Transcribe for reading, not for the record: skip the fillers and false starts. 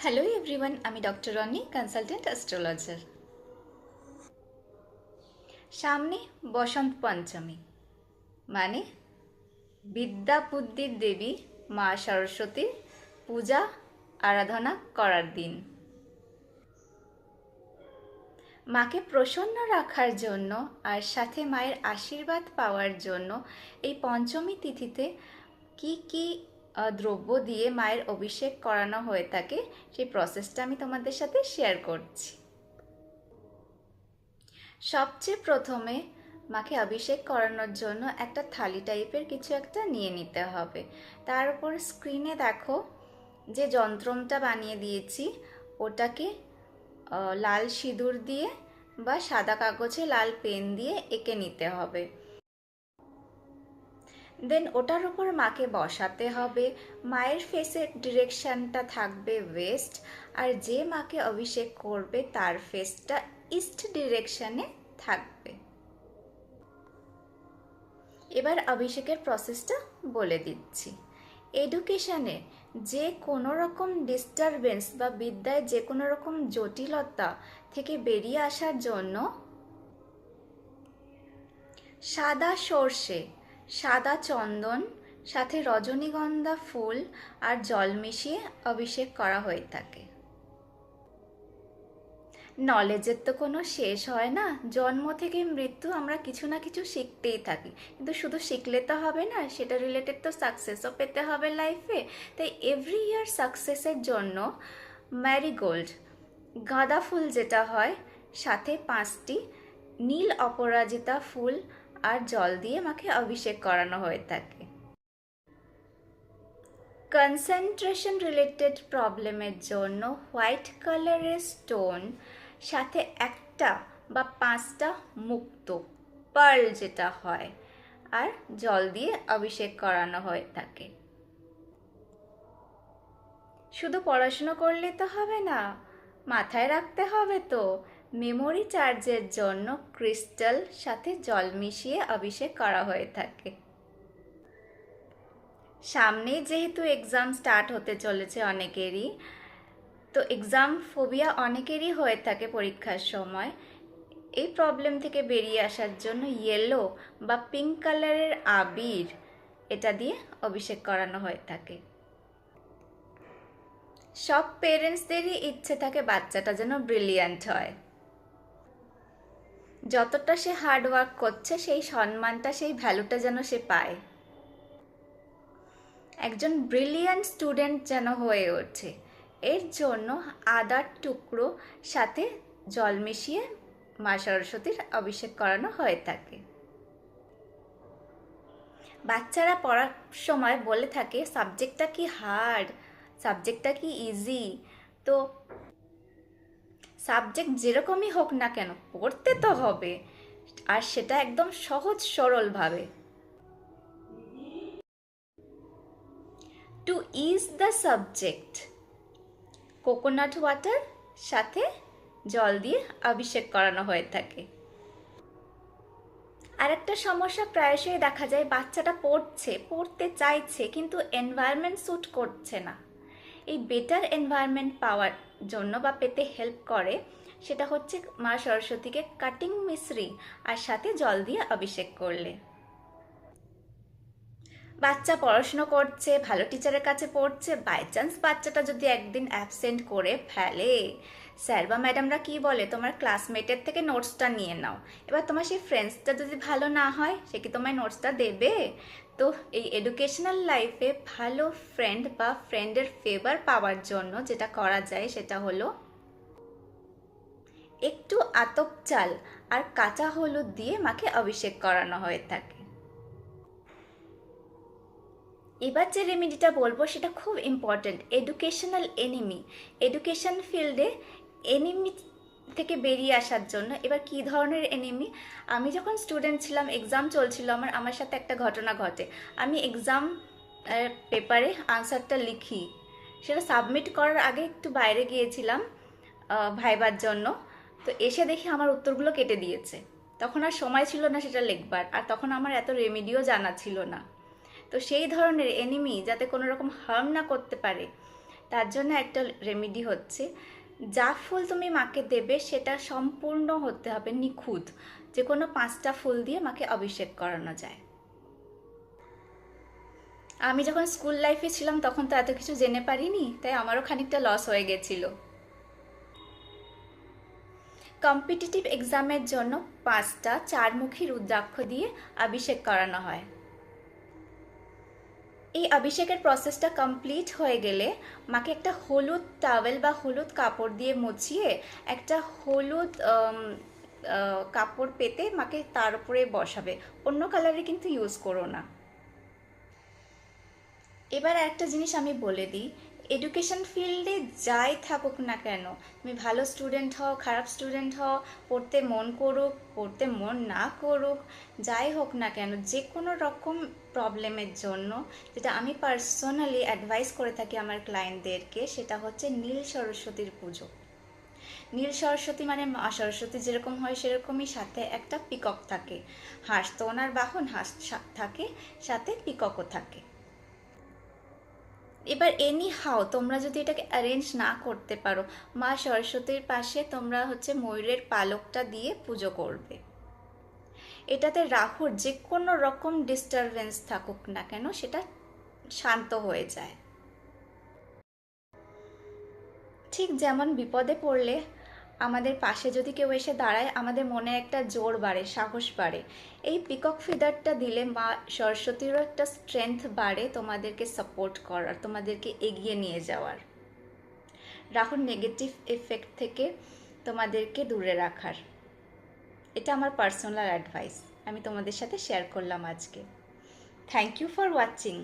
Hello everyone, আমি doctor Roni, consultant astrologer. সামনে বসন্ত পঞ্চমী, মানে বিদ্যা বুদ্ধির দেবী মা সরস্বতীর পূজা আরাধনা করার দিন। মাকে প্রসন্ন রাখার জন্য আর সাথে মায়ের আশীর্বাদ পাওয়ার জন্য এই পঞ্চমী তিথিতে কি দ্রব্য দিয়ে মায়ের অভিষেক করানো হয়ে থাকে সেই প্রসেসটা আমি তোমাদের সাথে শেয়ার করছি। সবচেয়ে প্রথমে মাকে অভিষেক করানোর জন্য একটা থালি টাইপের কিছু একটা নিয়ে নিতে হবে। তার উপর স্ক্রিনে দেখো যে যন্ত্রটা বানিয়ে দিয়েছি, ওটাকে লাল সিঁদুর দিয়ে বা সাদা কাগজে লাল পেন দিয়ে এঁকে নিতে হবে। দেন ওটার উপর মাকে বসাতে হবে। মায়ের ফেসের ডিরেকশানটা থাকবে ওয়েস্ট, আর যে মাকে অভিষেক করবে তার ফেসটা ইস্ট ডিরেকশানে থাকবে। এবার অভিষেকের প্রসেসটা বলে দিচ্ছি। এডুকেশানে যে কোনো রকম ডিস্টারবেন্স বা বিদ্যায় যে কোনো রকম জটিলতা থেকে বেরিয়ে আসার জন্য সাদা সর্ষে, সাদা চন্দন, সাথে রজনীগন্ধা ফুল আর জল মিশিয়ে অভিষেক করা হয়ে থাকে। নলেজের তো কোনো শেষ হয় না। জন্ম থেকে মৃত্যু আমরা কিছু না কিছু শিখতেই থাকি, কিন্তু শুধু শিখলে তো হবে না, সেটা রিলেটেড তো সাকসেসও পেতে হবে লাইফে। তাই এভরি ইয়ার সাকসেসের জন্য ম্যারিগোল্ড, গাঁদা ফুল যেটা হয়, সাথে 5টি নীল অপরাজিতা ফুল আর জল দিয়ে মাকে অভিষেক করানো হয়ে থাকে। কনসেন্ট্রেশন রিলেটেড প্রবলেমের জন্য হোয়াইট কালারের স্টোন, সাথে একটা বা 5টা মুক্তো, পার্ল যেটা হয়, আর জল দিয়ে অভিষেক করানো হয়ে থাকে। শুধু পড়াশুনো করলে তো হবে না, মাথায় রাখতে হবে তো। মেমোরি চার্জের জন্য ক্রিস্টাল সাথে জল মিশিয়ে অভিষেক করা হয়ে থাকে। সামনেই যেহেতু এক্সাম স্টার্ট হতে চলেছে অনেকেরই, তো এক্সাম ফোবিয়া অনেকেরই হয়ে থাকে পরীক্ষার সময়। এই প্রবলেম থেকে বেরিয়ে আসার জন্য ইয়েলো বা পিঙ্ক কালারের আবির, এটা দিয়ে অভিষেক করানো হয়ে থাকে। সব পেরেন্টসদেরই ইচ্ছে থাকে বাচ্চাটা যেন ব্রিলিয়ান্ট হয়। যতটা সে হার্ড ওয়ার্ক করছে সেই সম্মানটা, সেই ভ্যালুটা যেন সে পায়, একজন ব্রিলিয়ান্ট স্টুডেন্ট যেন হয়ে ওঠে। এর জন্য আদার টুকরো সাথে জল মিশিয়ে মা সরস্বতীর অভিষেক করানো হয়ে থাকে। বাচ্চারা পড়ার সময় বলে থাকে সাবজেক্টটা কি হার্ড, সাবজেক্টটা কি ইজি। তো সাবজেক্ট যেরকমই হোক না কেন, পড়তে তো হবে, আর সেটা একদম সহজ সরলভাবে। Two is the subject, coconut water সাথে জল দিয়ে অভিষেক করানো হয়ে থাকে। আর একটা সমস্যা প্রায়শই দেখা যায়, বাচ্চাটা পড়তে চাইছে কিন্তু এনভায়রনমেন্ট স্যুট করছে না। এই বেটার এনভায়রনমেন্ট পাওয়ার জন্য বা পেতে হেল্প করে সেটা হচ্ছে মা সরস্বতীকে কাটিং মিশ্রি আর সাথে জল দিয়ে অভিষেক করলে। বাচ্চা পড়াশুনো করছে, ভালো টিচারের কাছে পড়ছে, বাই চান্স বাচ্চাটা যদি একদিন অ্যাবসেন্ট করে ফেলে, স্যার বা ম্যাডামরা কি বলে, তোমার ক্লাসমেটের থেকে নোটসটা নিয়ে নাও। এবার তোমার সেই ফ্রেন্ডসটা যদি ভালো না হয়, সে কি তোমায় নোটসটা দেবে? তো এই এডুকেশনাল লাইফে ভালো ফ্রেন্ড বা ফ্রেন্ডের ফেভার পাওয়ার জন্য যেটা করা যায় সেটা হলো একটু আতপ চাল আর কাঁচা হলুদ দিয়ে মাকে অভিষেক করানো হয়ে থাকে। এবার যে রেমেডিটা বলবো সেটা খুব ইম্পর্ট্যান্ট, এডুকেশনাল এনিমি। এডুকেশন ফিল্ডে এনিমি থেকে বেরিয়ে আসার জন্য। এবার কি ধরনের এনিমি? আমি যখন স্টুডেন্ট ছিলাম, এক্সাম চলছিল আমার সাথে একটা ঘটনা ঘটে। আমি এক্সাম পেপারে আনসারটা লিখি, সেটা সাবমিট করার আগে একটু বাইরে গিয়েছিলাম ভাইবার জন্য। তো এসে দেখি আমার উত্তরগুলো কেটে দিয়েছে। তখন আর সময় ছিল না সেটা লিখবার, আর তখন আমার এত রেমেডিও জানা ছিল না। তো সেই ধরনের এনিমি যাতে কোনো রকম হার্ম না করতে পারে, তার জন্য একটা রেমেডি হচ্ছে, যা ফুল তুমি মাকে দেবে সেটা সম্পূর্ণ হতে হবে নিখুঁত। যে কোনো 5টা ফুল দিয়ে মাকে অভিষেক করানো যায়। আমি যখন স্কুল লাইফে ছিলাম তখন তো এত কিছু জেনে পারিনি, তাই আমারও খানিকটা লস হয়ে গেছিল। কম্পিটিটিভ এক্সামের জন্য 5টা 4মুখী রুদ্রাক্ষ দিয়ে অভিষেক করানো হয়। এই অভিষেকের প্রসেসটা কমপ্লিট হয়ে গেলে মাকে একটা হলুদ টাওয়েল বা হলুদ কাপড় দিয়ে মুছিয়ে একটা হলুদ কাপড় পেতে মাকে তার উপরে বসাবে। অন্য কালারে কিন্তু ইউজ করো না। এবার একটা জিনিস আমি বলে দিই, এডুকেশন ফিল্ডে যাই থাকুক না কেন, তুমি ভালো স্টুডেন্ট হও, খারাপ স্টুডেন্ট হও, পড়তে মন করুক, পড়তে মন না করুক, যাই হোক না কেন, যে কোনো রকম প্রবলেমের জন্য যেটা আমি পার্সোনালি অ্যাডভাইস করে থাকি আমার ক্লায়েন্টদেরকে, সেটা হচ্ছে নীল সরস্বতীর পুজো। নীল সরস্বতী মানে মা সরস্বতী যেরকম হয় সেরকমই, সাথে একটা পিকক থাকে। হাঁস তো ওনার বাহন, হাঁস থাকে, সাথে পিককও থাকে। এবার এনি হাও তোমরা যদি এটাকে অ্যারেঞ্জ না করতে পারো, মা সরস্বতীর পাশে তোমরা হচ্ছে ময়ূরের পালকটা দিয়ে পুজো করবে। এটাতে রাহুর যে কোনো রকম ডিস্টারবেন্স থাকুক না কেন সেটা শান্ত হয়ে যায়। ঠিক যেমন বিপদে পড়লে আমাদের পাশে যদি কেউ এসে দাঁড়ায়, আমাদের মনে একটা জোর বাড়ে, সাহস বাড়ে। এই পিকক ফিদারটা দিলে মা সরস্বতীরও একটা স্ট্রেংথ বাড়ে তোমাদেরকে সাপোর্ট করার, তোমাদেরকে এগিয়ে নিয়ে যাওয়ার, রাহুর নেগেটিভ এফেক্ট থেকে তোমাদেরকে দূরে রাখার। এটা আমার পার্সোনাল অ্যাডভাইস, আমি তোমাদের সাথে শেয়ার করলাম আজকে। Thank you for watching.